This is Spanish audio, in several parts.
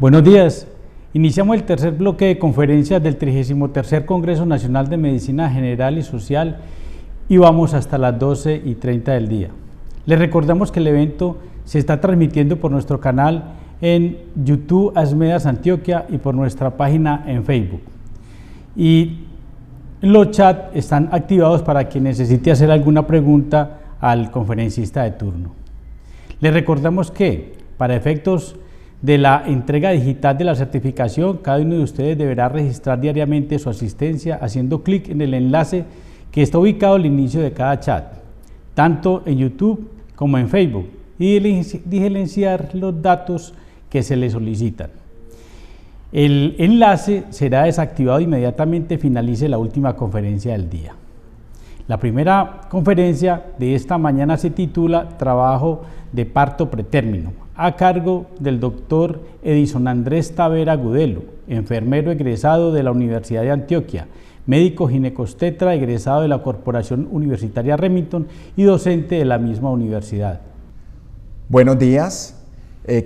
Buenos días. Iniciamos el tercer bloque de conferencias del 33º Congreso Nacional de Medicina General y Social y vamos hasta las 12:30 del día. Les recordamos que el evento se está transmitiendo por nuestro canal en YouTube ASMEDAS Antioquia y por nuestra página en Facebook. Y los chats están activados para quien necesite hacer alguna pregunta al conferencista de turno. Les recordamos que para efectos de la entrega digital de la certificación, cada uno de ustedes deberá registrar diariamente su asistencia haciendo clic en el enlace que está ubicado al inicio de cada chat, tanto en YouTube como en Facebook, y diligenciar los datos que se le solicitan. El enlace será desactivado inmediatamente finalice la última conferencia del día. La primera conferencia de esta mañana se titula Trabajo de parto pretérmino, a cargo del doctor Edison Andrés Tavera Gudelo, enfermero egresado de la Universidad de Antioquia, médico ginecostetra egresado de la Corporación Universitaria Remington y docente de la misma universidad. Buenos días.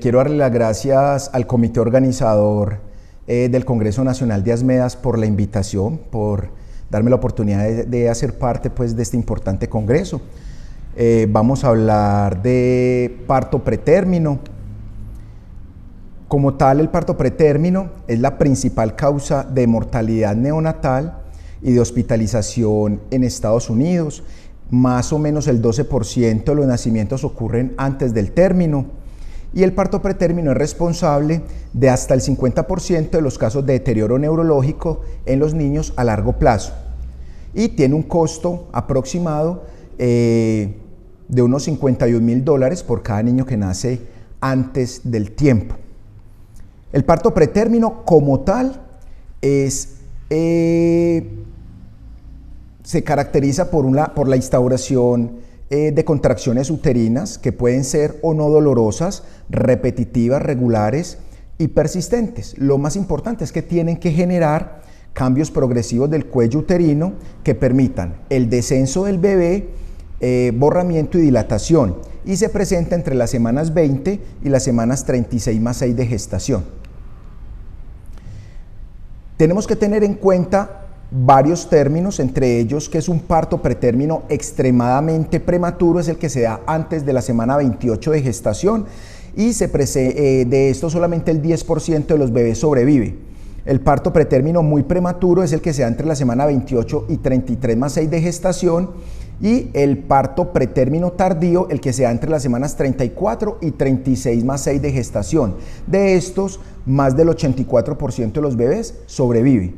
Quiero darle las gracias al comité organizador del Congreso Nacional de ASMEDAS por la invitación, por darme la oportunidad de hacer parte de este importante congreso. Vamos a hablar de parto pretérmino. Como tal, el parto pretérmino es la principal causa de mortalidad neonatal y de hospitalización en Estados Unidos. Más o menos el 12% de los nacimientos ocurren antes del término. Y el parto pretérmino es responsable de hasta el 50% de los casos de deterioro neurológico en los niños a largo plazo. Y tiene un costo aproximado de unos $51.000 por cada niño que nace antes del tiempo. El parto pretérmino como tal se caracteriza por la instauración de contracciones uterinas que pueden ser o no dolorosas, repetitivas, regulares y persistentes. Lo más importante es que tienen que generar cambios progresivos del cuello uterino que permitan el descenso del bebé, borramiento y dilatación, y se presenta entre las semanas 20 y las semanas 36 más 6 de gestación. Tenemos que tener en cuenta varios términos, entre ellos que es un parto pretérmino extremadamente prematuro, es el que se da antes de la semana 28 de gestación y de esto solamente el 10% de los bebés sobrevive. El parto pretérmino muy prematuro es el que se da entre la semana 28 y 33 más 6 de gestación y el parto pretérmino tardío el que se da entre las semanas 34 y 36 más 6 de gestación. De estos, más del 84% de los bebés sobrevive.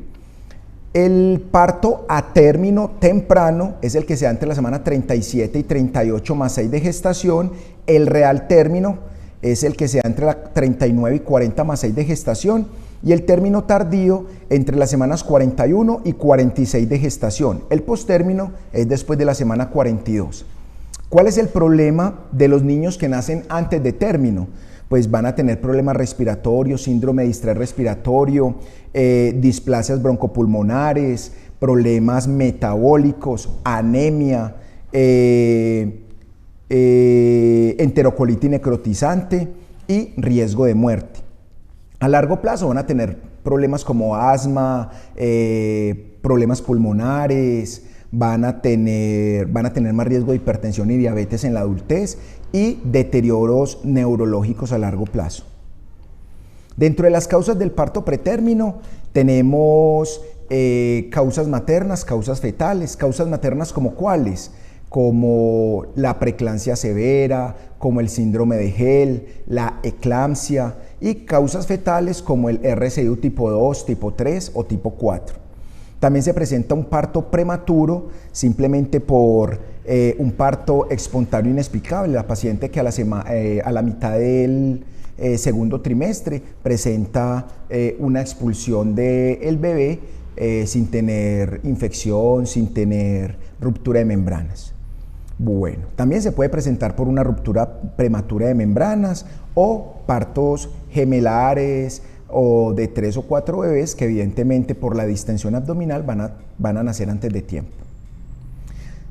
El parto a término temprano es el que se da entre la semana 37 y 38 más 6 de gestación. El real término es el que se da entre la 39 y 40 más 6 de gestación. Y el término tardío entre las semanas 41 y 46 de gestación. El postérmino es después de la semana 42. ¿Cuál es el problema de los niños que nacen antes de término? Pues van a tener problemas respiratorios, síndrome de distrés respiratorio, displasias broncopulmonares, problemas metabólicos, anemia, enterocolitis necrotizante y riesgo de muerte. A largo plazo van a tener problemas como asma, problemas pulmonares, van a tener más riesgo de hipertensión y diabetes en la adultez y deterioros neurológicos a largo plazo. Dentro de las causas del parto pretérmino tenemos causas maternas, causas fetales. Causas maternas como ¿cuáles? Como la preeclampsia severa, como el síndrome de Hell, la eclampsia, y causas fetales como el RCU tipo 2, tipo 3 o tipo 4. También se presenta un parto prematuro simplemente por un parto espontáneo inexplicable. La paciente que a la mitad del segundo trimestre presenta una expulsión del bebé sin tener infección, sin tener ruptura de membranas. Bueno, también se puede presentar por una ruptura prematura de membranas o partos gemelares o de 3 o 4 bebés que evidentemente por la distensión abdominal van a nacer antes de tiempo.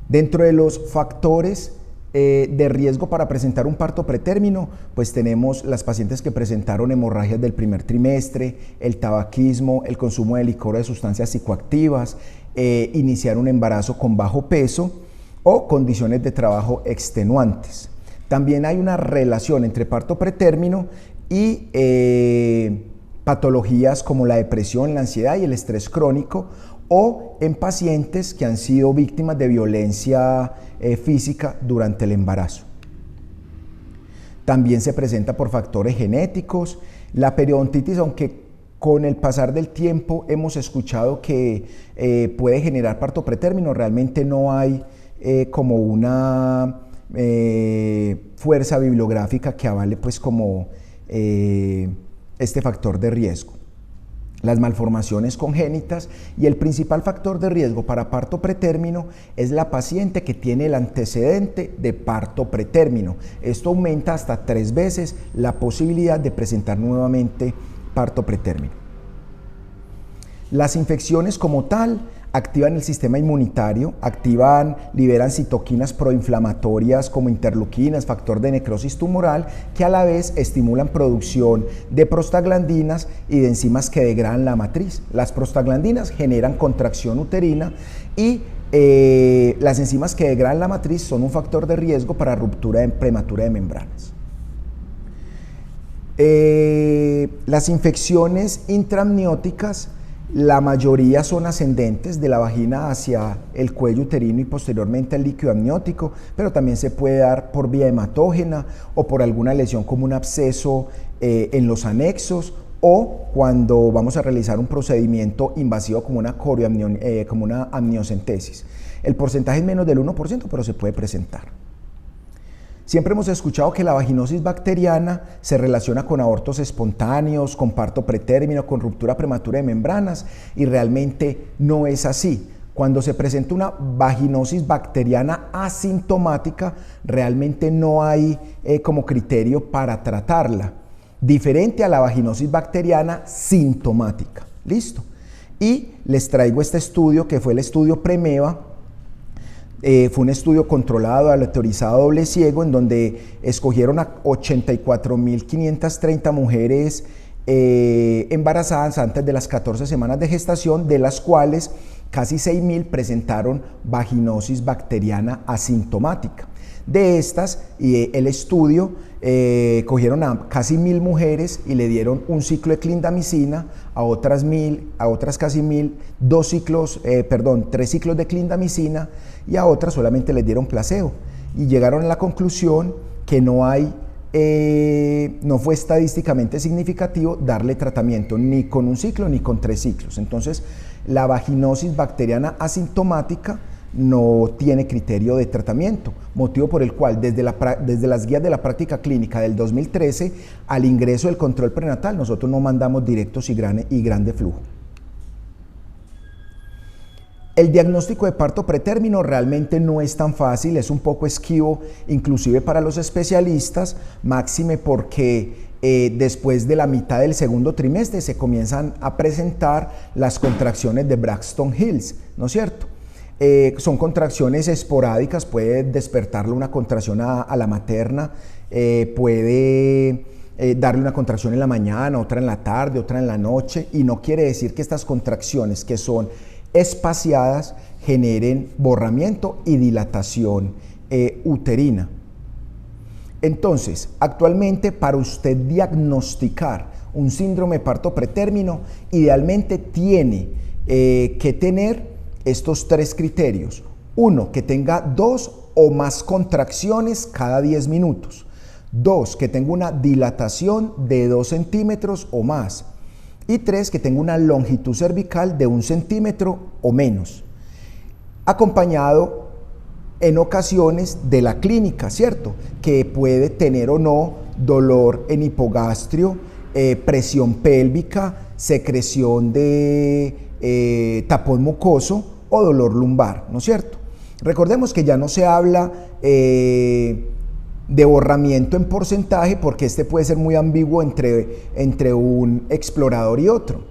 Dentro de los factores de riesgo para presentar un parto pretérmino, pues tenemos las pacientes que presentaron hemorragias del primer trimestre, el tabaquismo, el consumo de licor o de sustancias psicoactivas, iniciar un embarazo con bajo peso o condiciones de trabajo extenuantes. También hay una relación entre parto pretérmino y patologías como la depresión, la ansiedad y el estrés crónico, o en pacientes que han sido víctimas de violencia física durante el embarazo. También se presenta por factores genéticos. La periodontitis, aunque con el pasar del tiempo hemos escuchado que puede generar parto pretérmino, realmente no hay como una fuerza bibliográfica que avale pues como este factor de riesgo. Las malformaciones congénitas, y el principal factor de riesgo para parto pretérmino es la paciente que tiene el antecedente de parto pretérmino. Esto aumenta hasta 3 veces la posibilidad de presentar nuevamente parto pretérmino. Las infecciones como tal activan el sistema inmunitario, liberan citoquinas proinflamatorias como interleuquinas, factor de necrosis tumoral, que a la vez estimulan producción de prostaglandinas y de enzimas que degradan la matriz. Las prostaglandinas generan contracción uterina y las enzimas que degradan la matriz son un factor de riesgo para ruptura prematura de membranas. Las infecciones intraamnióticas, la mayoría son ascendentes de la vagina hacia el cuello uterino y posteriormente al líquido amniótico, pero también se puede dar por vía hematógena o por alguna lesión como un absceso en los anexos, o cuando vamos a realizar un procedimiento invasivo como una amniocentesis. El porcentaje es menos del 1%, pero se puede presentar. Siempre hemos escuchado que la vaginosis bacteriana se relaciona con abortos espontáneos, con parto pretérmino, con ruptura prematura de membranas, y realmente no es así. Cuando se presenta una vaginosis bacteriana asintomática, realmente no hay como criterio para tratarla, diferente a la vaginosis bacteriana sintomática. ¿Listo? Y les traigo este estudio, que fue el estudio PREMEVA. Fue un estudio controlado, aleatorizado, doble ciego, en donde escogieron a 84.530 mujeres embarazadas antes de las 14 semanas de gestación, de las cuales casi 6.000 presentaron vaginosis bacteriana asintomática. De estas, el estudio cogieron a casi 1.000 mujeres y le dieron un ciclo de clindamicina, a otras casi 1.000, 3 ciclos de clindamicina, y a otras solamente les dieron placebo. Y llegaron a la conclusión que no fue estadísticamente significativo darle tratamiento ni con un ciclo ni con 3 ciclos. Entonces, la vaginosis bacteriana asintomática no tiene criterio de tratamiento, motivo por el cual desde las guías de la práctica clínica del 2013 al ingreso del control prenatal nosotros no mandamos directos y grande flujo. El diagnóstico de parto pretérmino realmente no es tan fácil, es un poco esquivo, inclusive para los especialistas, máxime porque después de la mitad del segundo trimestre se comienzan a presentar las contracciones de Braxton-Hills, ¿no es cierto? Son contracciones esporádicas, puede despertarle una contracción a la materna, puede darle una contracción en la mañana, otra en la tarde, otra en la noche, y no quiere decir que estas contracciones, que son espaciadas, generen borramiento y dilatación uterina. Entonces, actualmente, para usted diagnosticar un síndrome de parto pretérmino, idealmente tiene que tener estos 3 criterios. 1, que tenga 2 o más contracciones cada 10 minutos. 2, que tenga una dilatación de 2 centímetros o más. Y 3, que tenga una longitud cervical de 1 centímetro o menos. Acompañado en ocasiones de la clínica, ¿cierto? Que puede tener o no dolor en hipogastrio, presión pélvica, secreción de tapón mucoso o dolor lumbar, ¿no es cierto? Recordemos que ya no se habla de borramiento en porcentaje, porque este puede ser muy ambiguo entre un explorador y otro.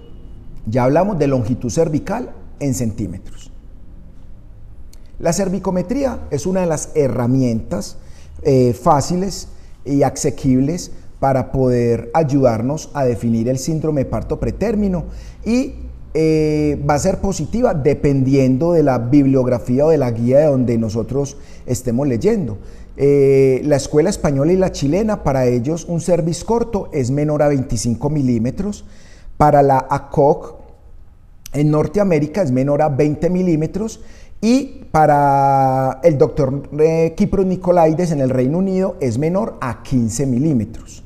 Ya hablamos de longitud cervical en centímetros. La cervicometría es una de las herramientas fáciles y asequibles para poder ayudarnos a definir el síndrome de parto pretérmino y va a ser positiva dependiendo de la bibliografía o de la guía de donde nosotros estemos leyendo. La escuela española y la chilena, para ellos un cervix corto es menor a 25 milímetros. Para la ACOG en Norteamérica es menor a 20 milímetros. Y para el doctor Kypros Nicolaides en el Reino Unido es menor a 15 milímetros.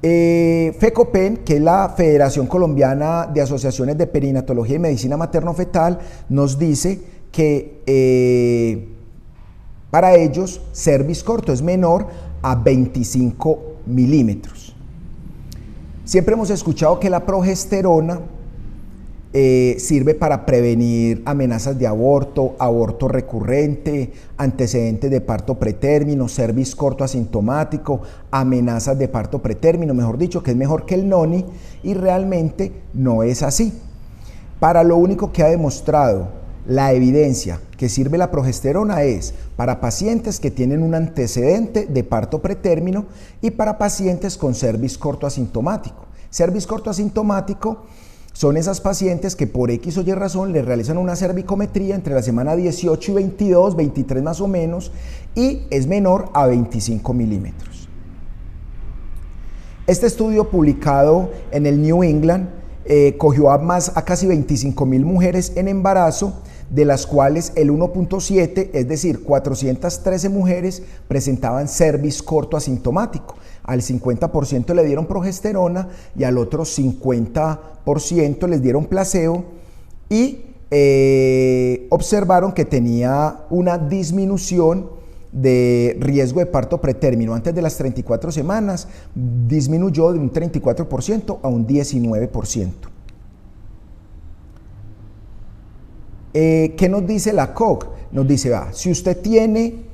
FECOPEN, que es la Federación Colombiana de Asociaciones de Perinatología y Medicina Materno-Fetal, nos dice que para ellos cervix corto es menor a 25 milímetros. Siempre hemos escuchado que la progesterona sirve para prevenir amenazas de aborto, aborto recurrente, antecedentes de parto pretérmino, cervix corto asintomático, amenazas de parto pretérmino, mejor dicho, que es mejor que el noni, y realmente no es así. Para lo único que ha demostrado la evidencia que sirve la progesterona es para pacientes que tienen un antecedente de parto pretérmino y para pacientes con cervix corto asintomático. Cervix corto asintomático son esas pacientes que por X o Y razón le realizan una cervicometría entre la semana 18 y 22, 23 más o menos, y es menor a 25 milímetros. Este estudio publicado en el New England cogió a casi 25,000 mujeres en embarazo, de las cuales el 1.7, es decir, 413 mujeres presentaban cervix corto asintomático. Al 50% le dieron progesterona y al otro 50% les dieron placebo y observaron que tenía una disminución de riesgo de parto pretérmino. Antes de las 34 semanas disminuyó de un 34% a un 19%. ¿Qué nos dice la COG? Nos dice, si usted tiene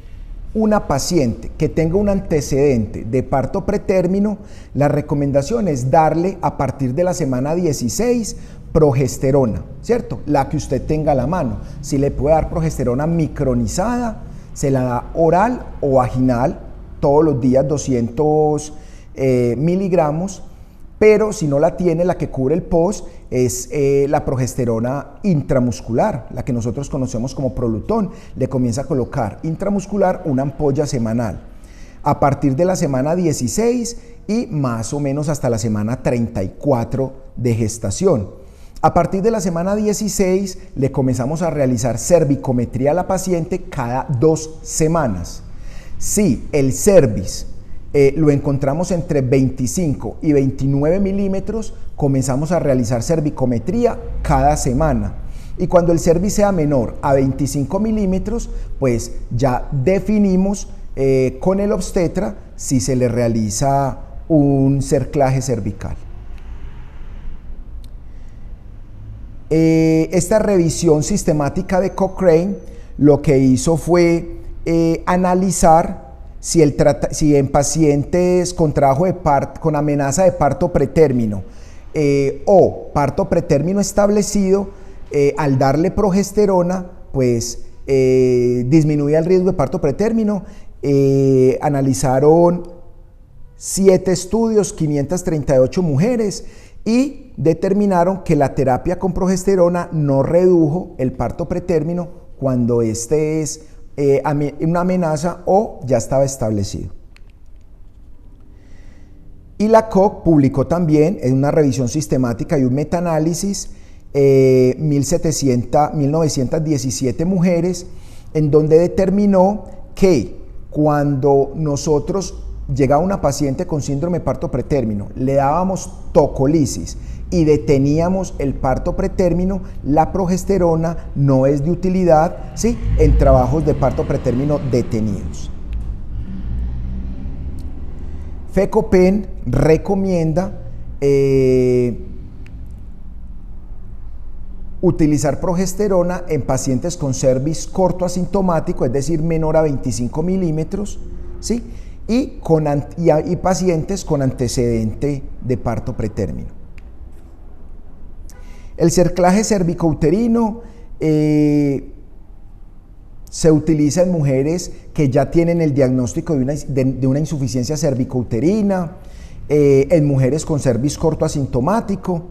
una paciente que tenga un antecedente de parto pretérmino, la recomendación es darle a partir de la semana 16 progesterona, ¿cierto? La que usted tenga a la mano. Si le puede dar progesterona micronizada, se la da oral o vaginal, todos los días 200 miligramos, pero si no la tiene, la que cubre el POS es la progesterona intramuscular, la que nosotros conocemos como Prolutón. Le comienza a colocar intramuscular una ampolla semanal a partir de la semana 16 y más o menos hasta la semana 34 de gestación. A partir de la semana 16 le comenzamos a realizar cervicometría a la paciente cada 2 semanas. Si el cervix lo encontramos entre 25 y 29 milímetros, comenzamos a realizar cervicometría cada semana. Y cuando el cervix sea menor a 25 milímetros, pues ya definimos con el obstetra si se le realiza un cerclaje cervical. Esta revisión sistemática de Cochrane lo que hizo fue analizar si en pacientes con trabajo de parto, con amenaza de parto pretérmino o parto pretérmino establecido, al darle progesterona, pues disminuía el riesgo de parto pretérmino. Analizaron 7 estudios, 538 mujeres y determinaron que la terapia con progesterona no redujo el parto pretérmino cuando este es una amenaza o ya estaba establecido. Y la COG publicó también en una revisión sistemática y un metaanálisis 1917 mujeres, en donde determinó que cuando nosotros llegaba una paciente con síndrome de parto pretérmino, le dábamos tocolisis y deteníamos el parto pretérmino, la progesterona no es de utilidad, ¿sí?, en trabajos de parto pretérmino detenidos. FECOPEN recomienda utilizar progesterona en pacientes con cervix corto asintomático, es decir, menor a 25 milímetros, ¿sí?, y pacientes con antecedente de parto pretérmino. El cerclaje cervicouterino Se utiliza en mujeres que ya tienen el diagnóstico de una insuficiencia cervicouterina, en mujeres con cervix corto asintomático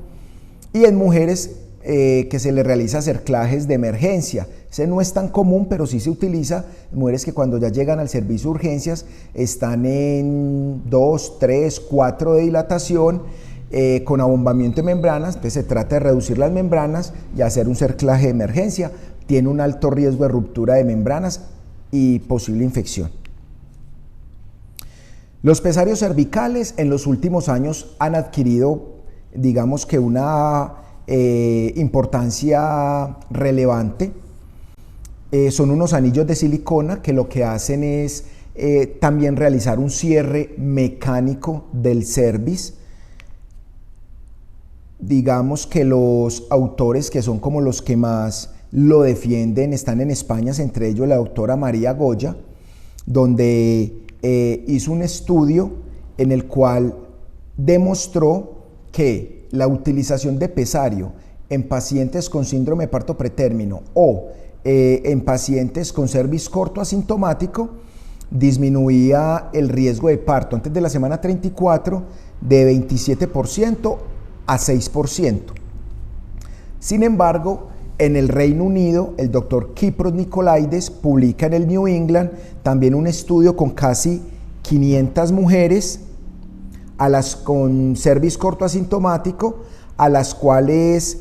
y en mujeres que se les realiza cerclajes de emergencia. Ese no es tan común, pero sí se utiliza en mujeres que cuando ya llegan al servicio de urgencias están en 2, 3, 4 de dilatación con abombamiento de membranas. Entonces se trata de reducir las membranas y hacer un cerclaje de emergencia. Tiene un alto riesgo de ruptura de membranas y posible infección. Los pesarios cervicales en los últimos años han adquirido, digamos que una importancia relevante. Son unos anillos de silicona que lo que hacen es también realizar un cierre mecánico del cervix. Digamos que los autores que son como los que más lo defienden están en España, entre ellos la doctora María Goya, donde hizo un estudio en el cual demostró que la utilización de pesario en pacientes con síndrome de parto pretérmino o en pacientes con cervix corto asintomático disminuía el riesgo de parto antes de la semana 34 de 27% a 6%. Sin embargo, en el Reino Unido, el doctor Kypros Nicolaides publica en el New England también un estudio con casi 500 mujeres con cervix corto asintomático, a las cuales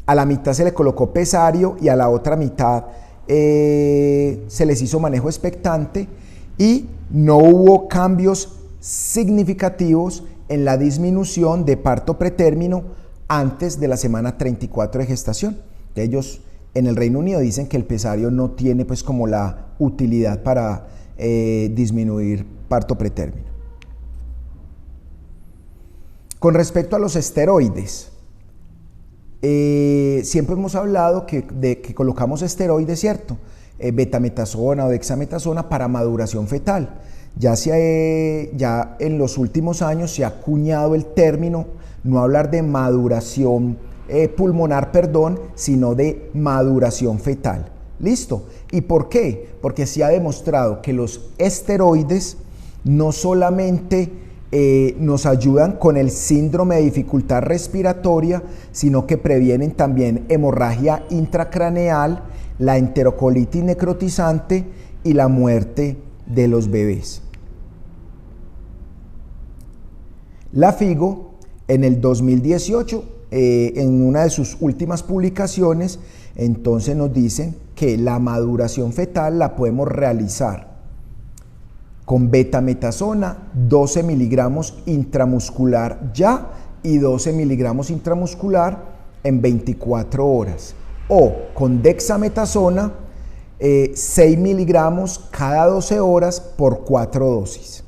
a la mitad se le colocó pesario y a la otra mitad se les hizo manejo expectante y no hubo cambios significativos en la disminución de parto pretérmino antes de la semana 34 de gestación. Ellos en el Reino Unido dicen que el pesario no tiene pues como la utilidad para disminuir parto pretérmino. Con respecto a los esteroides, siempre hemos hablado de que colocamos esteroides, ¿cierto? Betametasona o dexametasona para maduración fetal. Ya en los últimos años se ha acuñado el término, no hablar de maduración pulmonar, sino de maduración fetal. ¿Listo? ¿Y por qué? Porque se ha demostrado que los esteroides no solamente nos ayudan con el síndrome de dificultad respiratoria, sino que previenen también hemorragia intracraneal, la enterocolitis necrotizante y la muerte de los bebés. La FIGO en el 2018, en una de sus últimas publicaciones, entonces nos dicen que la maduración fetal la podemos realizar con betametasona 12 miligramos intramuscular ya y 12 miligramos intramuscular en 24 horas, o con dexametasona 6 miligramos cada 12 horas por 4 dosis.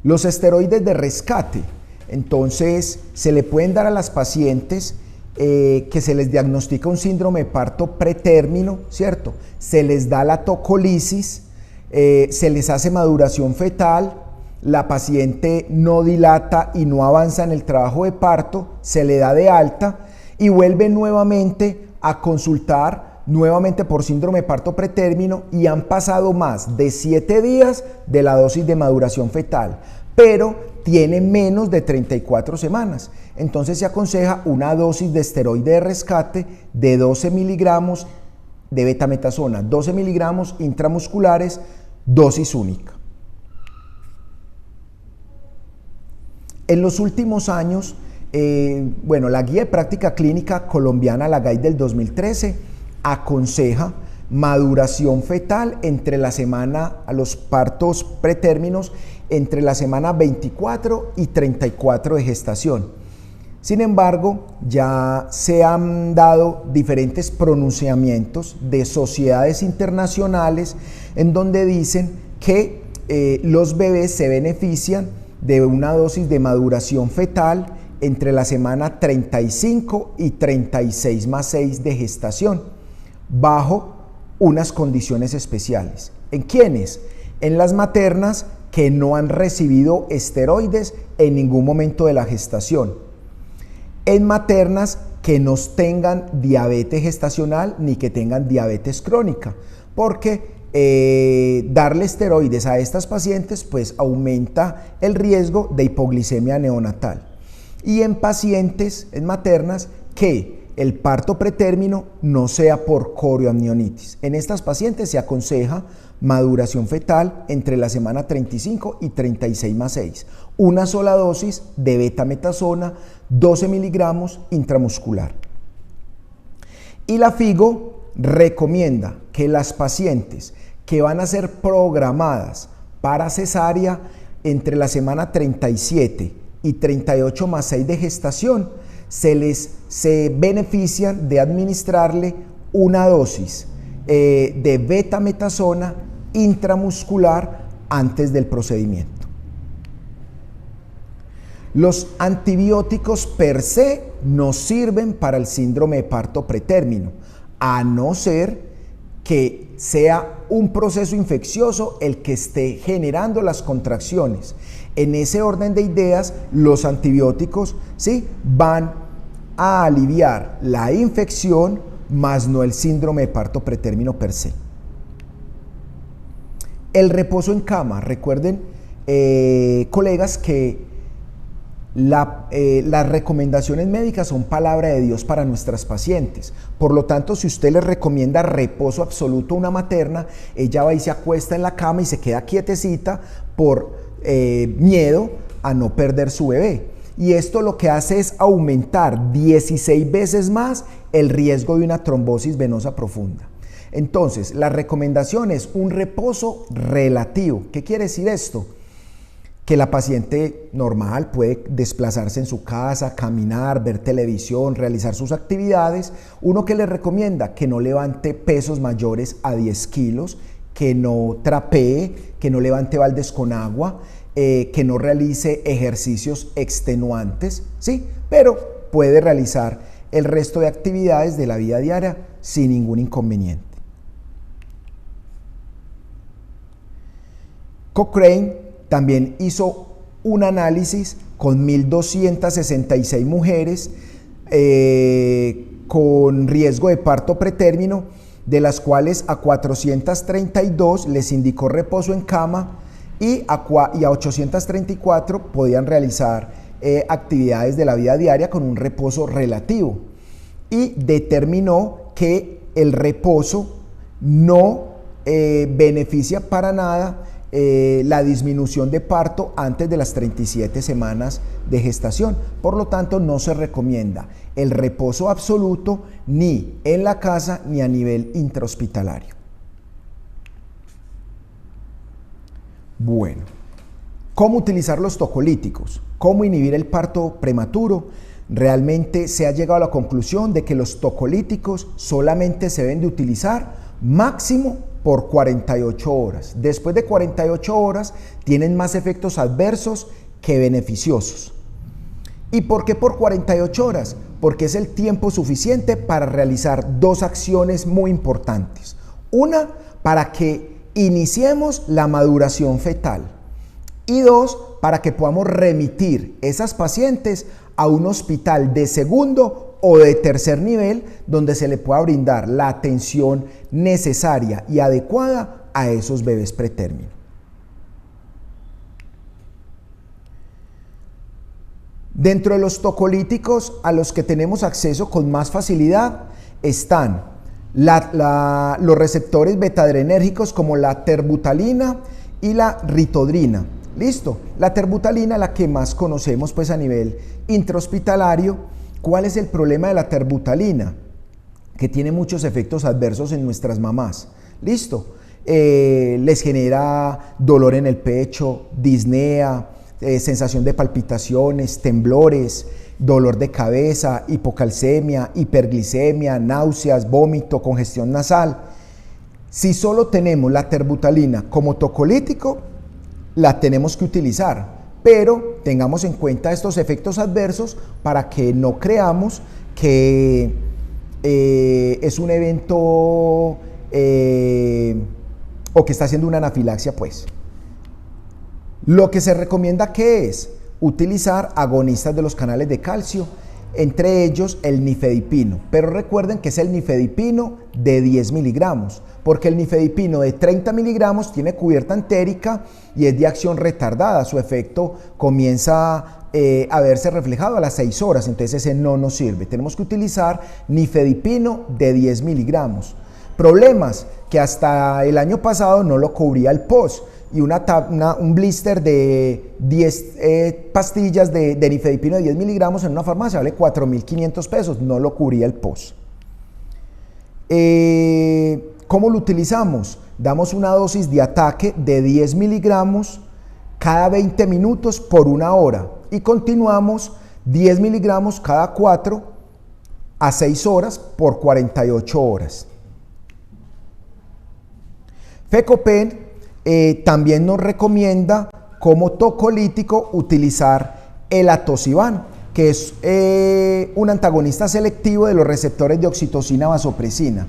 Los esteroides de rescate, entonces se le pueden dar a las pacientes que se les diagnostica un síndrome de parto pretérmino, ¿cierto? Se les da la tocolisis, se les hace maduración fetal, la paciente no dilata y no avanza en el trabajo de parto, se le da de alta y vuelve nuevamente a consultar nuevamente por síndrome de parto pretérmino y han pasado más de 7 días de la dosis de maduración fetal, pero tiene menos de 34 semanas. Entonces se aconseja una dosis de esteroide de rescate de 12 miligramos de betametasona, 12 miligramos intramusculares, dosis única. En los últimos años, la guía de práctica clínica colombiana, la GAI del 2013, aconseja maduración fetal entre la semana, a los partos pretérminos, entre la semana 24 y 34 de gestación. Sin embargo, ya se han dado diferentes pronunciamientos de sociedades internacionales en donde dicen que los bebés se benefician de una dosis de maduración fetal entre la semana 35 y 36 más 6 de gestación, bajo unas condiciones especiales. ¿En quiénes? En las maternas que no han recibido esteroides en ningún momento de la gestación. En maternas que no tengan diabetes gestacional ni que tengan diabetes crónica, porque darle esteroides a estas pacientes pues aumenta el riesgo de hipoglicemia neonatal. Y en pacientes, en maternas, que el parto pretérmino no sea por corioamnionitis. En estas pacientes se aconseja maduración fetal entre la semana 35 y 36+6. Una sola dosis de betametasona, 12 miligramos intramuscular. Y la FIGO recomienda que las pacientes que van a ser programadas para cesárea entre la semana 37 y 38+6 de gestación, se benefician de administrarle una dosis de betametasona intramuscular antes del procedimiento. Los antibióticos per se no sirven para el síndrome de parto pretérmino, a no ser que sea un proceso infeccioso el que esté generando las contracciones. En ese orden de ideas, los antibióticos ¿sí? van a aliviar la infección, más no el síndrome de parto pretérmino per se. El reposo en cama, recuerden, colegas, que las recomendaciones médicas son palabra de Dios para nuestras pacientes. Por lo tanto, si usted les recomienda reposo absoluto a una materna, ella va y se acuesta en la cama y se queda quietecita por miedo a no perder su bebé. Y esto lo que hace es aumentar 16 veces más el riesgo de una trombosis venosa profunda. Entonces, la recomendación es un reposo relativo. ¿Qué quiere decir esto? Que la paciente normal puede desplazarse en su casa, caminar, ver televisión, realizar sus actividades. Uno que le recomienda que no levante pesos mayores a 10 kilos, que no trapee, que no levante baldes con agua, que no realice ejercicios extenuantes, ¿sí? Pero puede realizar el resto de actividades de la vida diaria sin ningún inconveniente. Cochrane también hizo un análisis con 1.266 mujeres con riesgo de parto pretérmino, de las cuales a 432 les indicó reposo en cama y a 834 podían realizar actividades de la vida diaria con un reposo relativo, y determinó que el reposo no beneficia para nada la disminución de parto antes de las 37 semanas de gestación. Por lo tanto, no se recomienda el reposo absoluto ni en la casa ni a nivel intrahospitalario. Bueno, ¿cómo utilizar los tocolíticos? ¿Cómo inhibir el parto prematuro? Realmente se ha llegado a la conclusión de que los tocolíticos solamente se deben de utilizar máximo por 48 horas. Después de 48 horas tienen más efectos adversos que beneficiosos. ¿Y por qué por 48 horas? Porque es el tiempo suficiente para realizar dos acciones muy importantes. Una, para que iniciemos la maduración fetal. Y dos, para que podamos remitir esas pacientes a un hospital de segundo o de tercer nivel, donde se le pueda brindar la atención necesaria y adecuada a esos bebés pretérmino. Dentro de los tocolíticos a los que tenemos acceso con más facilidad están los receptores beta-adrenérgicos como la terbutalina y la ritodrina. Listo, la terbutalina, la que más conocemos pues a nivel intrahospitalario. ¿Cuál es el problema de la terbutalina? Que tiene muchos efectos adversos en nuestras mamás. Listo, les genera dolor en el pecho, disnea, sensación de palpitaciones, temblores, dolor de cabeza, hipocalcemia, hiperglicemia, náuseas, vómito, congestión nasal. Si solo tenemos la terbutalina como tocolítico, la tenemos que utilizar, pero tengamos en cuenta estos efectos adversos para que no creamos que es un evento o que está haciendo una anafilaxia, pues. Lo que se recomienda que es utilizar agonistas de los canales de calcio entre ellos el nifedipino. Pero recuerden que es el nifedipino de 10 miligramos, porque el nifedipino de 30 miligramos tiene cubierta entérica y es de acción retardada. Su efecto comienza a verse reflejado a las 6 horas, entonces ese no nos sirve. Tenemos que utilizar nifedipino de 10 miligramos. Problemas que hasta el año pasado no lo cubría el POS, y un blister de 10 pastillas de nifedipino de 10 miligramos en una farmacia vale 4.500 pesos, no lo cubría el POS. ¿Cómo lo utilizamos? Damos una dosis de ataque de 10 miligramos cada 20 minutos por 1 hora y continuamos 10 miligramos cada 4 a 6 horas por 48 horas. FECOPEN también nos recomienda como tocolítico utilizar el atosiban, que es un antagonista selectivo de los receptores de oxitocina vasopresina.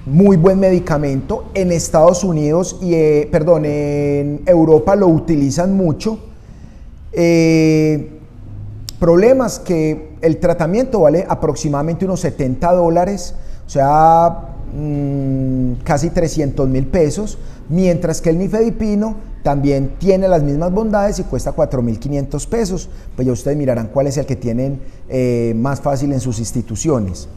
Muy buen medicamento. En Estados Unidos y en Europa lo utilizan mucho. Problemas que el tratamiento vale aproximadamente unos $70, o sea, casi 300.000 pesos, mientras que el nifedipino también tiene las mismas bondades y cuesta 4.500 pesos. Pues ya ustedes mirarán cuál es el que tienen más fácil en sus instituciones.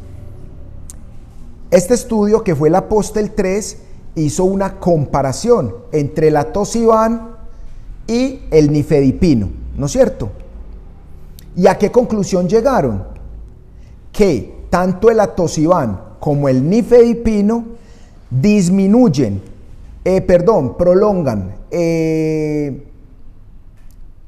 Este estudio, que fue el Apostel 3, hizo una comparación entre el atosiban y el nifedipino, ¿no es cierto? ¿Y a qué conclusión llegaron? Que tanto el atosiban como el nifedipino prolongan,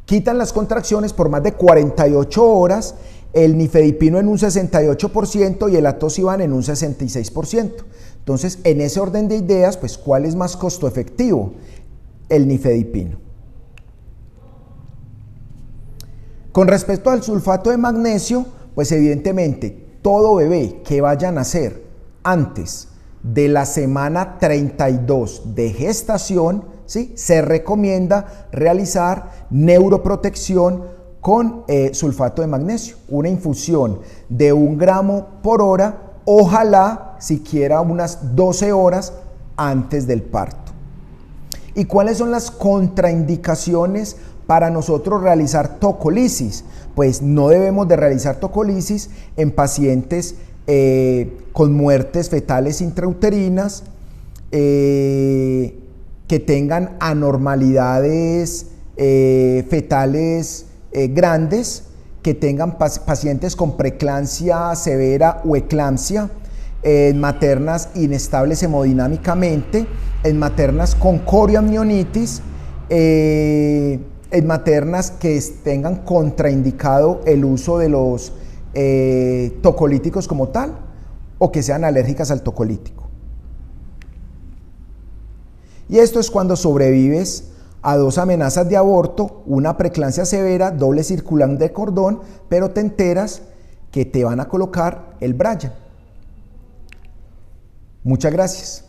quitan las contracciones por más de 48 horas, el nifedipino en un 68% y el atosiban en un 66%. Entonces, en ese orden de ideas, pues, ¿cuál es más costo efectivo? El nifedipino. Con respecto al sulfato de magnesio, pues evidentemente todo bebé que vaya a nacer antes de la semana 32 de gestación, ¿sí?, se recomienda realizar neuroprotección con sulfato de magnesio, una infusión de 1 gramo por hora, ojalá siquiera unas 12 horas antes del parto. ¿Y cuáles son las contraindicaciones para nosotros realizar tocolisis? Pues no debemos de realizar tocolisis en pacientes con muertes fetales intrauterinas, que tengan anormalidades fetales grandes, que tengan pacientes con preeclampsia severa o eclampsia, maternas inestables hemodinámicamente, en maternas con corioamnionitis, en maternas que tengan contraindicado el uso de los tocolíticos como tal, o que sean alérgicas al tocolítico. Y esto es cuando sobrevives a 2 amenazas de aborto, una preeclampsia severa, doble circulante de cordón, pero te enteras que te van a colocar el Bryan. Muchas gracias.